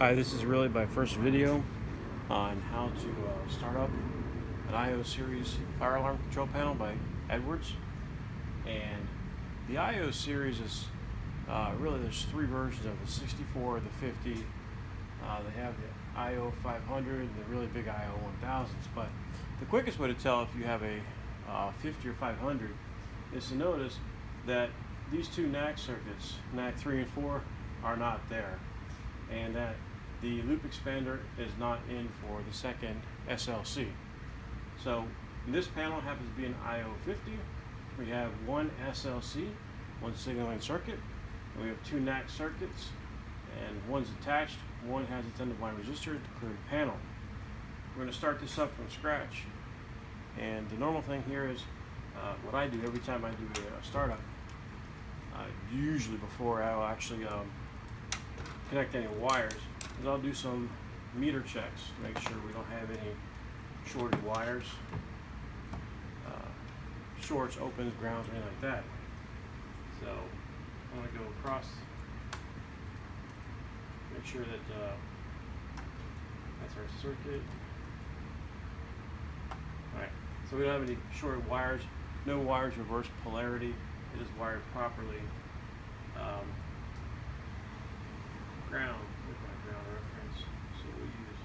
Hi, this is really my first video on how to start up an IO series fire alarm control panel by Edwards. And the IO series is really, there's three versions of the 64, the 50. They have the IO 500 and the really big IO 1000s. But the quickest way to tell if you have a 50 or 500 is to notice that these two NAC circuits, NAC 3 and 4, are not there, and that the loop expander is not in for the second SLC. So this panel happens to be an IO50. We have one SLC, one signaling circuit, and we have two NAC circuits, and one's attached, one has its end-of-line resistor to clear the panel. We're going to start this up from scratch, and the normal thing here is what I do every time I do a startup, usually before I'll actually connect any wires, is I'll do some meter checks to make sure we don't have any shorted wires, shorts, opens, grounds, anything like that. So I'm going to go across, make sure that that's our circuit. Alright, so we don't have any shorted wires, no wires reverse polarity, it is wired properly. Ground, where's my ground reference? So we'll use,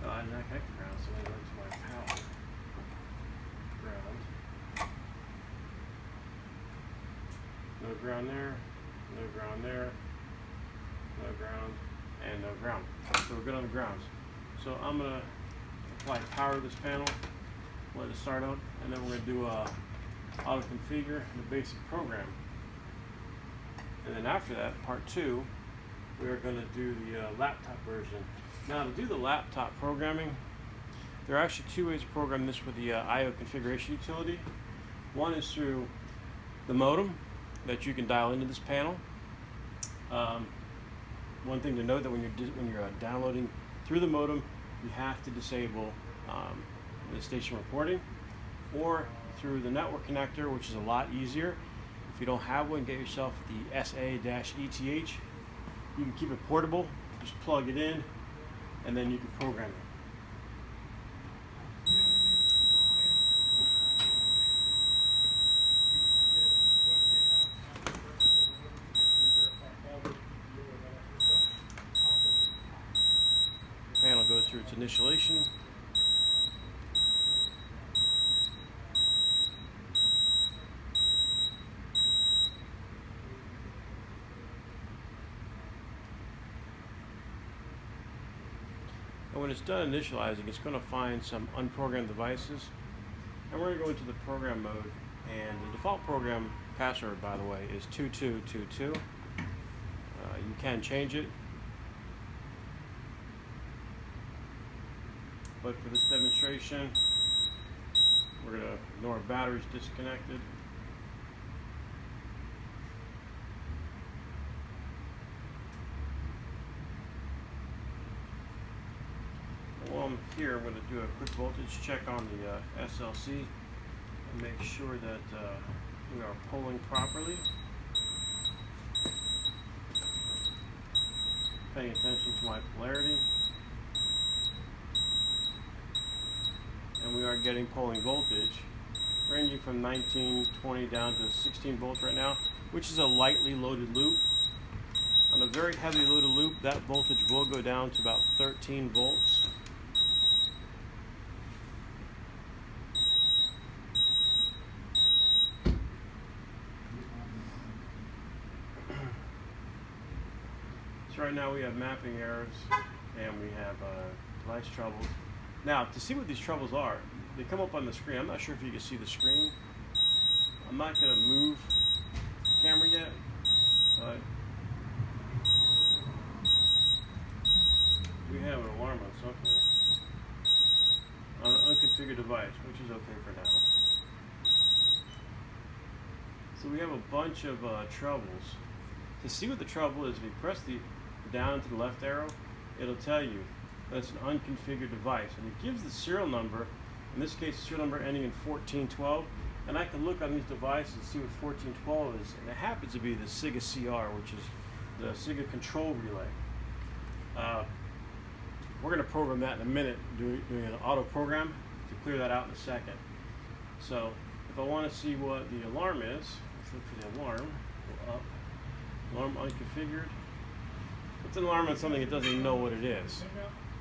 I did not connect the ground, so I went to my power. Ground. No ground there, no ground there, no ground, and no ground. So we're good on the grounds. So I'm going to apply power to this panel, let it start up, and then we're going to do auto configure the basic program. And then after that, part two, we are going to do the laptop version. Now, to do the laptop programming, there are actually two ways to program this with the IO configuration utility. One is through the modem that you can dial into this panel. One thing to note that when you're downloading through the modem, you have to disable the station reporting, or through the network connector, which is a lot easier. If you don't have one, get yourself the SA-ETH. You can keep it portable, just plug it in, and then you can program it. Panel goes through its initialization. And when it's done initializing, it's going to find some unprogrammed devices, and we're going to go into the program mode. And the default program password, by the way, is 2222. You can change it, but for this demonstration, we're going to ignore batteries disconnected. While I'm here, I'm going to do a quick voltage check on the SLC and make sure that we are pulling properly. Paying attention to my polarity. And we are getting polling voltage ranging from 19, 20 down to 16 volts right now, which is a lightly loaded loop. On a very heavy loaded loop, that voltage will go down to about 13 volts. So right now we have mapping errors and we have device troubles. Now, to see what these troubles are, they come up on the screen. I'm not sure if you can see the screen. I'm not going to move the camera yet, but we have an alarm on something on an unconfigured device, which is okay for now. So we have a bunch of troubles. To see what the trouble is, if you press the down to the left arrow, it'll tell you that's an unconfigured device, and it gives the serial number. In this case, the serial number ending in 1412, and I can look on these devices and see what 1412 is, and it happens to be the SIGA CR, which is the SIGA control relay. Uh, we're going to program that in a minute, doing an auto program to clear that out in a second. So if I want to see what the alarm is, let's look for the alarm. Go up. Alarm unconfigured. It's an alarm on something it doesn't even know what it is.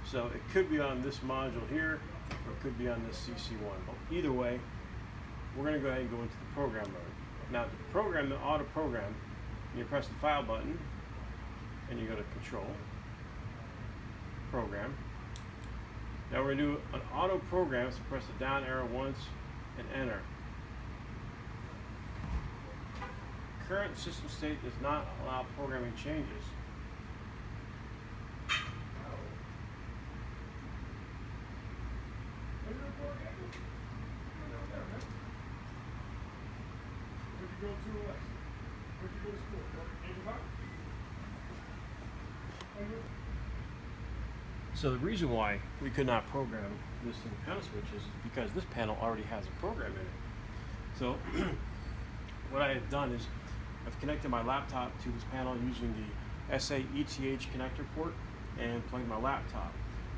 So it could be on this module here, or it could be on this CC1. But either way, we're going to go ahead and go into the program mode. Now to program the auto program, you press the file button, and you go to control, program. Now we're going to do an auto program, so press the down arrow once and enter. Current system state does not allow programming changes. So the reason why we could not program this in the panel switches is because this panel already has a program in it. So what I have done is I've connected my laptop to this panel using the SA ETH connector port and plugged my laptop.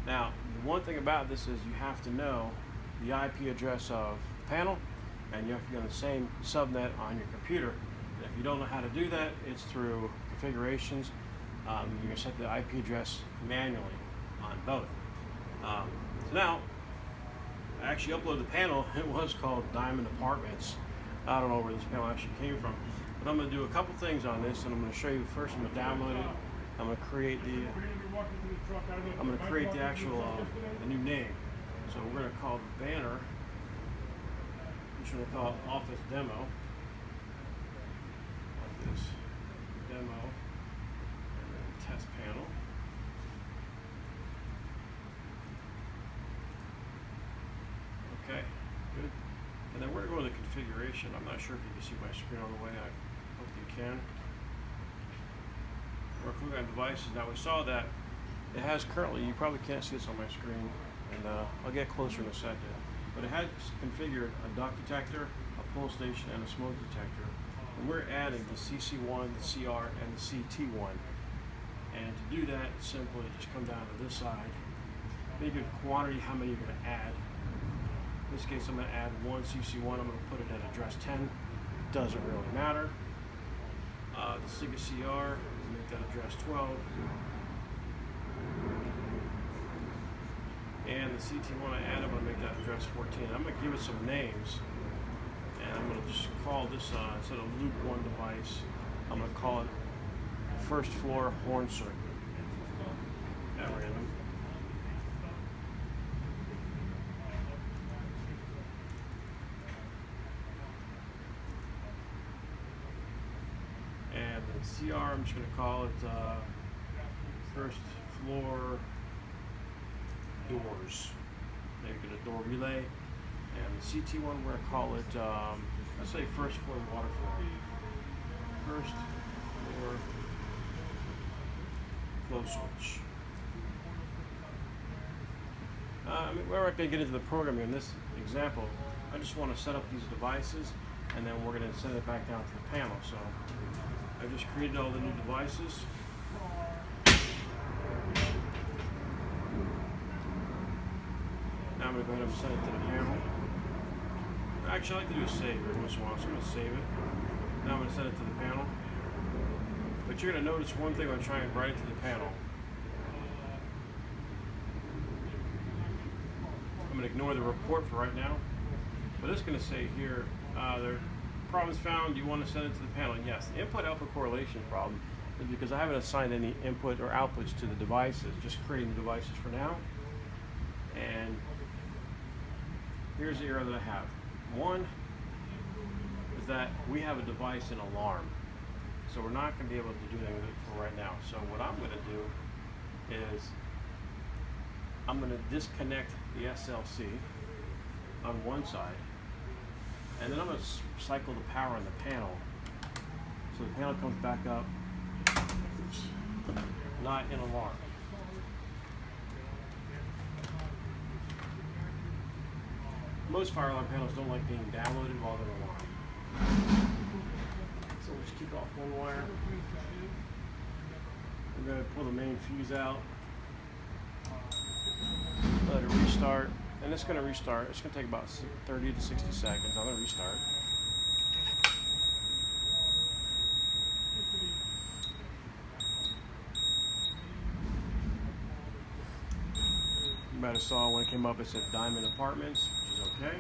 Now, the one thing about this is you have to know the IP address of the panel, and you have to be on the same subnet on your computer. And if you don't know how to do that, it's through configurations. You're going to set the IP address manually on both. So now, I actually uploaded the panel. It was called Diamond Apartments. I don't know where this panel actually came from, but I'm going to do a couple things on this, and I'm going to show you first. I'm going to download it. I'm going to create the actual the new name. So we're going to call the banner. I'm just going to call it Office Demo. Office Demo, and then Test Panel. Okay, good. And then we're going to go to the configuration. I'm not sure if you can see my screen all the way. I hope you can. We're clicking on devices. Now we saw that it has currently, you probably can't see this on my screen, and I'll get closer in a second, but it has configured a duct detector, a pull station, and a smoke detector. And we're adding the CC1, the CR, and the CT1. And to do that, simply just come down to this side, make a quantity, how many you're going to add. In this case, I'm going to add one CC1. I'm going to put it at address 10. Doesn't really matter. The Siga CR, make that address 12. And the CT1 I add, I'm going to make that address 14. I'm going to give it some names. And I'm going to just call this, instead of loop 1 device, I'm going to call it first floor horn circuit at random. And the CR, I'm just going to call it first floor doors. Maybe get a door relay. And the CT1, we're going to call it, let's say first floor water flow. First floor flow switch. We're not going to get into the programming in this example. I just want to set up these devices, and then we're going to send it back down to the panel. So I've just created all the new devices. Now I'm going to go ahead and send it to the panel. Actually, I like to do a save every once in a while, so I'm going to save it. Now I'm going to send it to the panel. But you're going to notice one thing when I try and write it to the panel. I'm going to ignore the report for right now. But it's going to say here, there are problems found. Do you want to send it to the panel? And yes, the input-output correlation problem is because I haven't assigned any input or outputs to the devices, just creating the devices for now. And here's the error that I have. One is that we have a device in alarm. So we're not going to be able to do anything with it for right now. So what I'm going to do is I'm going to disconnect the SLC on one side, and then I'm going to cycle the power on the panel. So the panel comes back up, not in alarm. Most fire alarm panels don't like being downloaded while they're alarm. So we'll just kick off one wire. We're going to pull the main fuse out. let it restart, and it's going to restart. It's going to take about 30 to 60 seconds. I'm going to restart. You might have saw when it came up, it said Diamond Apartments, which is okay.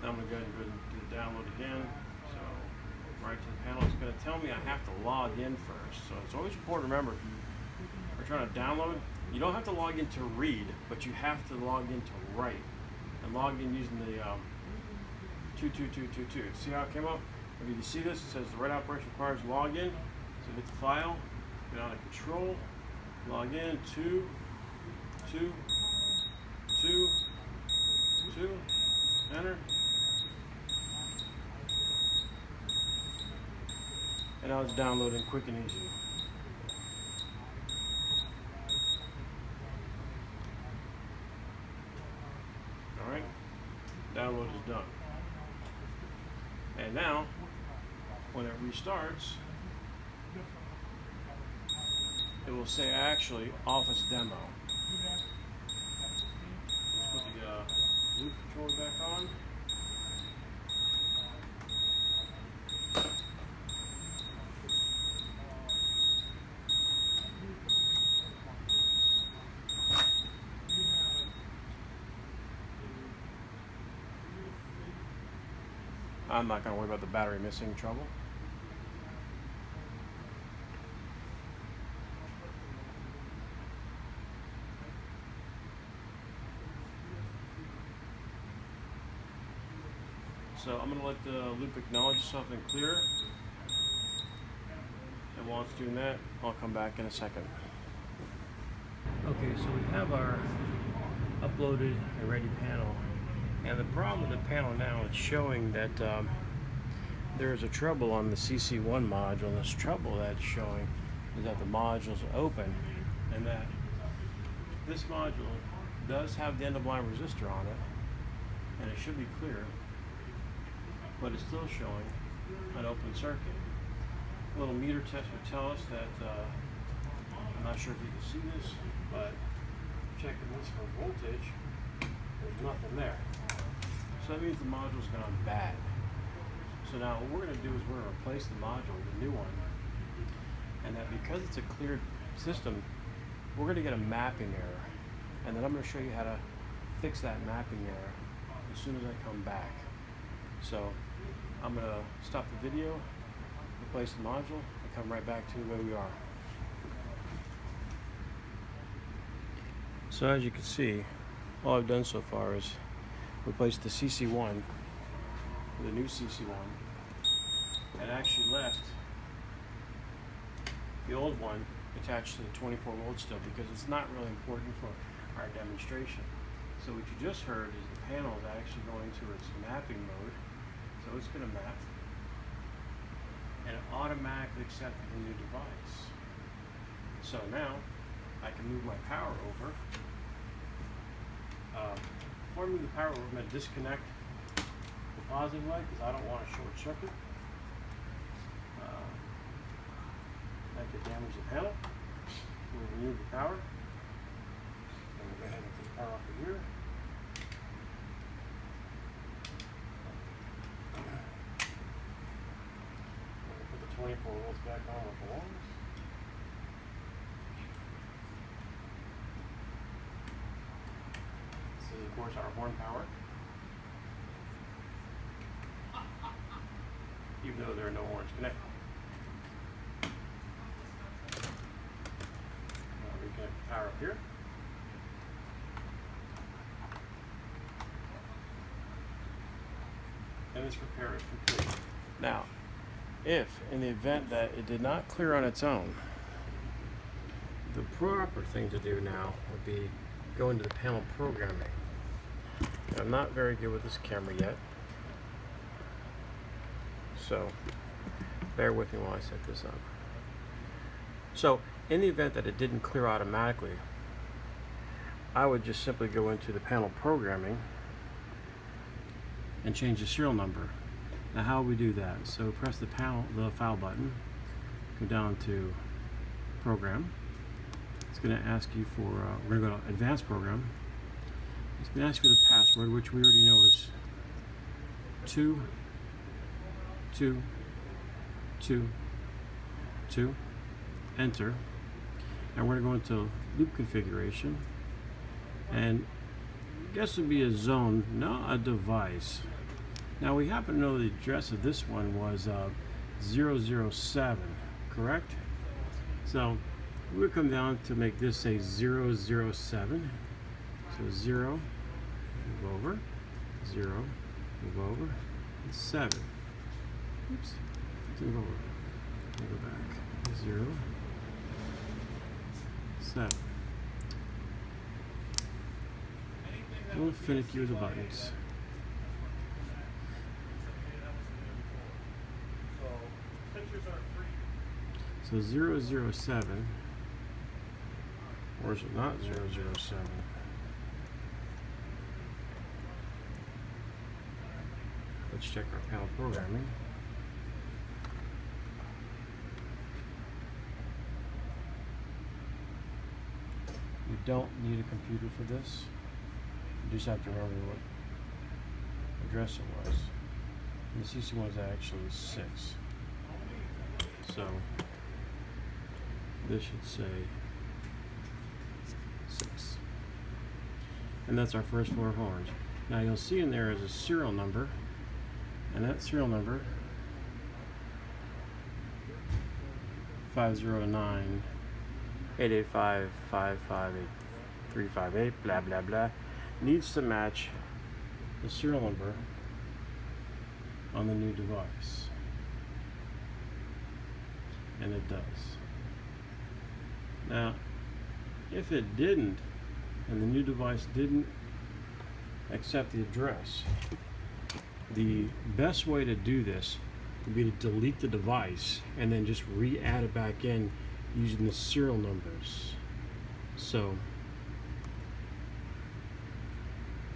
Now I'm going to go ahead and do the download again. So right to the panel, it's going to tell me I have to log in first. So it's always important to remember, if you are trying to download, you don't have to log in to read, but you have to log in to write. And log in using the 22222. See how it came up? If you see this, it says the right operation requires login. So hit the file, go down to control, log in, 2, 2, 2, 2, enter. And now it's downloading quick and easy. Alright, download is done. And now, when it restarts, it will say actually Office Demo. Let's put the loop controller back on. I'm not going to worry about the battery missing trouble. So I'm going to let the loop acknowledge itself and clear. And while it's doing that, I'll come back in a second. Okay, so we have our uploaded and ready panel. And the problem with the panel now, it's showing that there is a trouble on the CC1 module. And this trouble that's showing is that the module's open, and that this module does have the end-of-line resistor on it, and it should be clear, but it's still showing an open circuit. A little meter test would tell us that, I'm not sure if you can see this, but checking this for voltage, there's nothing there. So that means the module's gone bad. So now what we're going to do is we're going to replace the module with a new one. And that because it's a cleared system, we're going to get a mapping error. And then I'm going to show you how to fix that mapping error as soon as I come back. So I'm going to stop the video, replace the module, and come right back to where we are. So as you can see, all I've done so far is replace the CC1 with a new CC1, and actually left the old one attached to the 24 volt still, because it's not really important for our demonstration. So what you just heard is the panel is actually going to its mapping mode. So it's going to map, and it automatically accepted the new device. So now I can move my power over. Before I move the power over, I'm going to disconnect the positive light because I don't want a short circuit. That could damage the panel. We'll remove the power. And we'll go ahead and take the power off of here. We'll put the 24 volts back on where it belongs. This is, of course, our horn power. Even though there are no horns connected. Now reconnect the power up here. And this repair is complete. Now, if in the event that it did not clear on its own, the proper thing to do now would be go into the panel programming. I'm not very good with this camera yet, so bear with me while I set this up. So in the event that it didn't clear automatically, I would just simply go into the panel programming and change the serial number. Now how we do that? So press the file button, go down to program, It's going to ask you for, we're going to go to Advanced Program. It's going to ask you for the password, which we already know is 2, 2, 2, 2. Enter. And we're going to go into loop configuration. And I guess it would be a zone, not a device. Now we happen to know the address of this one was 007, correct? So we would come down to make this say 007. So 0, move over, 0, move over, and 7. Oops, move over. We'll go back. 0, 7. A little finicky with the buttons. So 007, or is it not 007? Let's check our panel programming. You don't need a computer for this. You just have to remember what address it was. And the CC one is actually 6. So this should say 6. And that's our first 4 horns. Now you'll see in there is a serial number, and that serial number 509 885 558 358 blah blah blah needs to match the serial number on the new device, and it does. Now if it didn't, and the new device didn't accept the address, the best way to do this would be to delete the device and then just re-add it back in using the serial numbers. So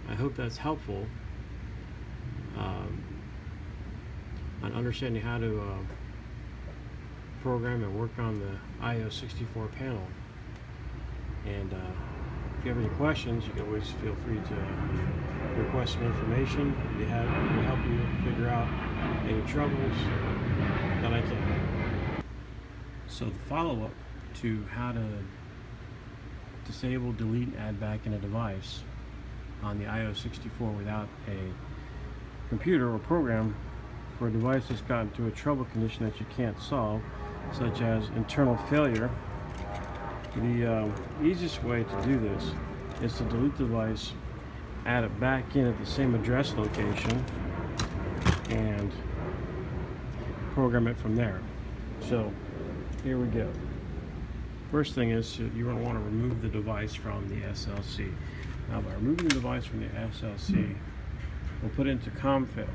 I hope that's helpful on understanding how to program and work on the IO64 panel. And if you have any questions, you can always feel free to request some information. We'll help you figure out any troubles that I can. So the follow-up to how to disable, delete, and add back in a device on the IO64 without a computer or program for a device that's gotten to a trouble condition that you can't solve, such as internal failure. The easiest way to do this is to delete the device, add it back in at the same address location, and program it from there. So here we go. First thing is you're going to want to remove the device from the SLC. Now by removing the device from the SLC, we'll put it into ComFail.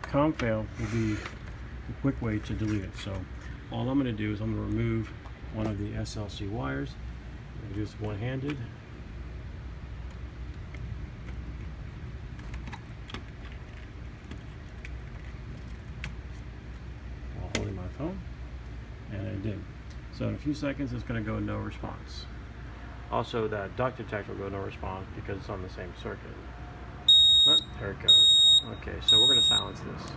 ComFail will be a quick way to delete it. So all I'm going to do is I'm going to remove one of the SLC wires. I'm going to do this one-handed. While holding my phone, and I did. So in a few seconds it's going to go no response. Also that duct detector will go no response because it's on the same circuit. Oh, there it goes. Okay, so we're going to silence this.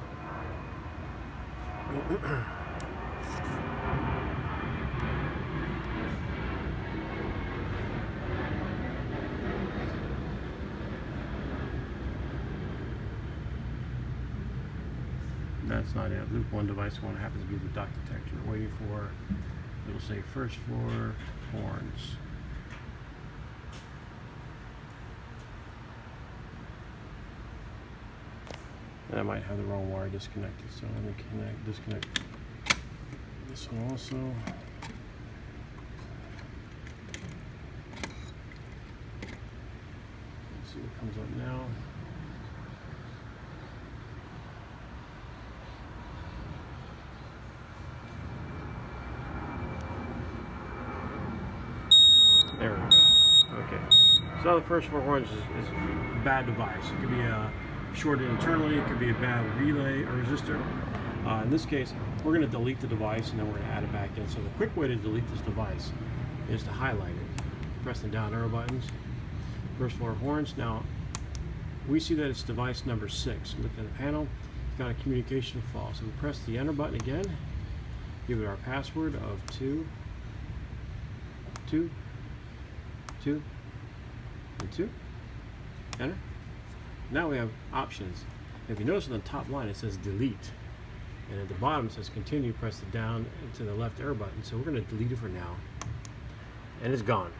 That's not it. Loop 1 device 1 happens to be the duct detector. Waiting for, it'll say first 4 horns. And I might have the wrong wire disconnected, so let me disconnect this one also. Let's see what comes up now. There we go. Okay. So the first 4 horns is a bad device. It could be shorted internally, it could be a bad relay or resistor. In this case, we're going to delete the device and then we're going to add it back in. So the quick way to delete this device is to highlight it. Press the down arrow buttons. First floor horns. Now, we see that it's device number 6. Look at the panel. It's got a communication fault. So we press the enter button again. Give it our password of 2, 2, 2, and 2. Enter. Now we have options. If you notice on the top line it says delete, and at the bottom it says continue. Press the down and to the left arrow button. So we're going to delete it for now, and it's gone.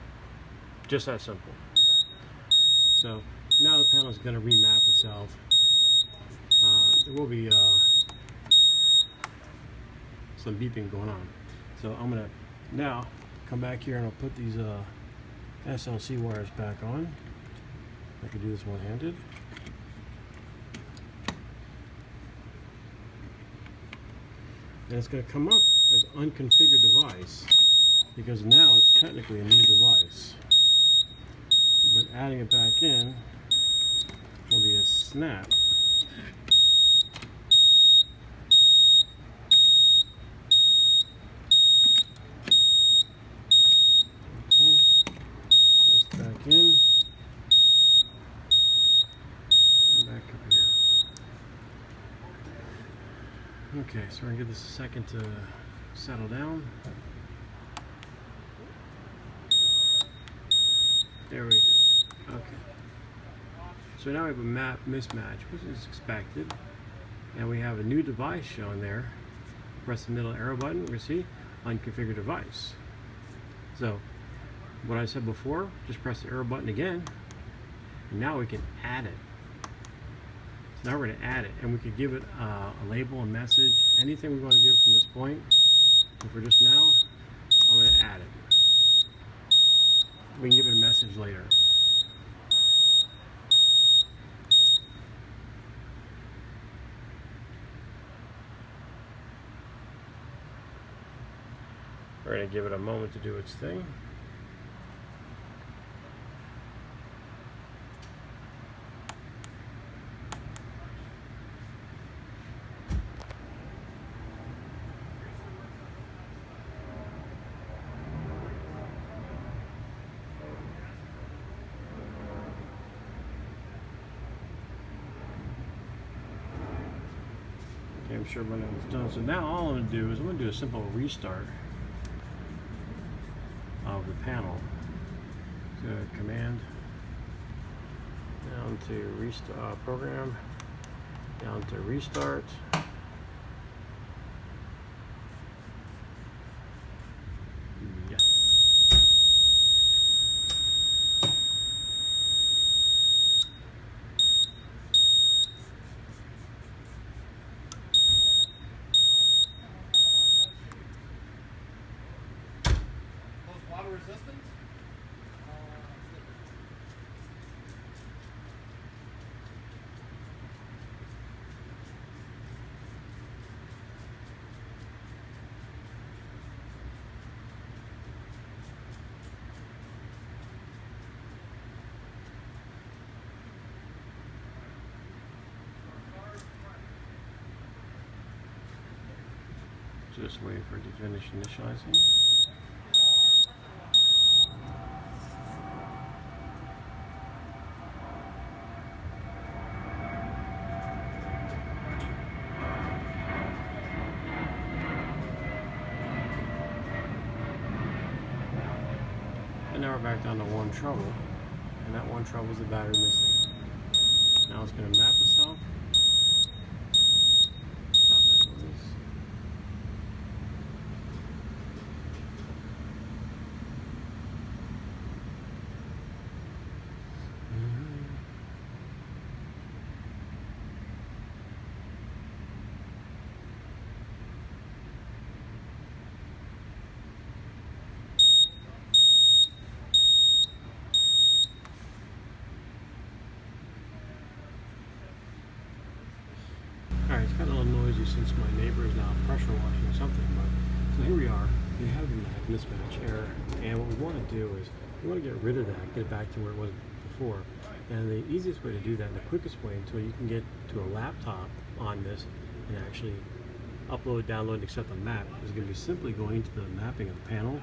Just that simple. So now the panel is going to remap itself. There will be some beeping going on. So I'm going to now come back here and I'll put these SLC wires back on. I can do this one-handed. And it's going to come up as unconfigured device because now it's technically a new device. But adding it back in will be a snap. Okay, that's back in. And back up here. Okay, so we're going to give this a second to settle down. There we go. Okay. So now we have a map mismatch, which is expected. And we have a new device shown there. Press the middle arrow button, we're going to see unconfigured device. So, what I said before, just press the arrow button again. And now we can add it. So now we're going to add it, and we could give it a label, a message, anything we want to give from this point. And for just now, I'm going to add it. We can give it a message later. We're going to give it a moment to do its thing. Okay, I'm sure when it's done. So now all I'm going to do is I'm going to do a simple restart of the panel. So command down to restart program, down to restart. Yes. Water resistant? Just wait for it to finish initializing. And now we're back down to one trouble, and that one trouble is the battery missing. Now it's going to map itself. Stop that noise. Alright, it's got a little noisy since my neighbor is now pressure washing or something, but so here we are. We have the mismatch error, and what we want to do is we want to get rid of that, get it back to where it was before. And the easiest way to do that, and the quickest way until you can get to a laptop on this and actually upload, download, and accept the map is going to be simply going to the mapping of the panel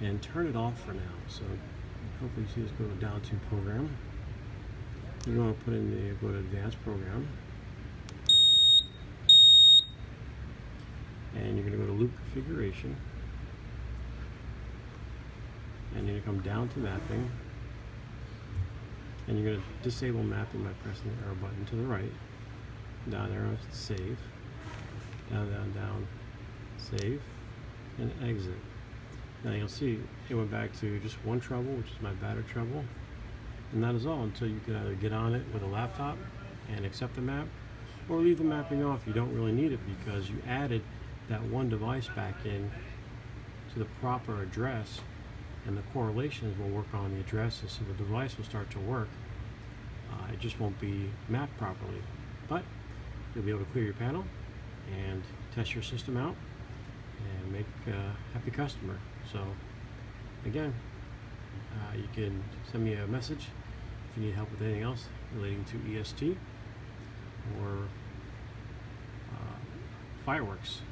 and turn it off for now. So hopefully you see this go down to program. You're going to put in the go to advanced program, and you're going to go to loop configuration, and you're going to come down to mapping, and you're going to disable mapping by pressing the arrow button to the right, down arrow, save, down, save, and exit. Now you'll see it went back to just one trouble, which is my battery trouble, and that is all until you can either get on it with a laptop and accept the map, or leave the mapping off. You don't really need it because you added that one device back in to the proper address, and the correlations will work on the addresses, so the device will start to work. It just won't be mapped properly, but you'll be able to clear your panel and test your system out and make a happy customer. So again, you can send me a message if you need help with anything else relating to EST or fireworks.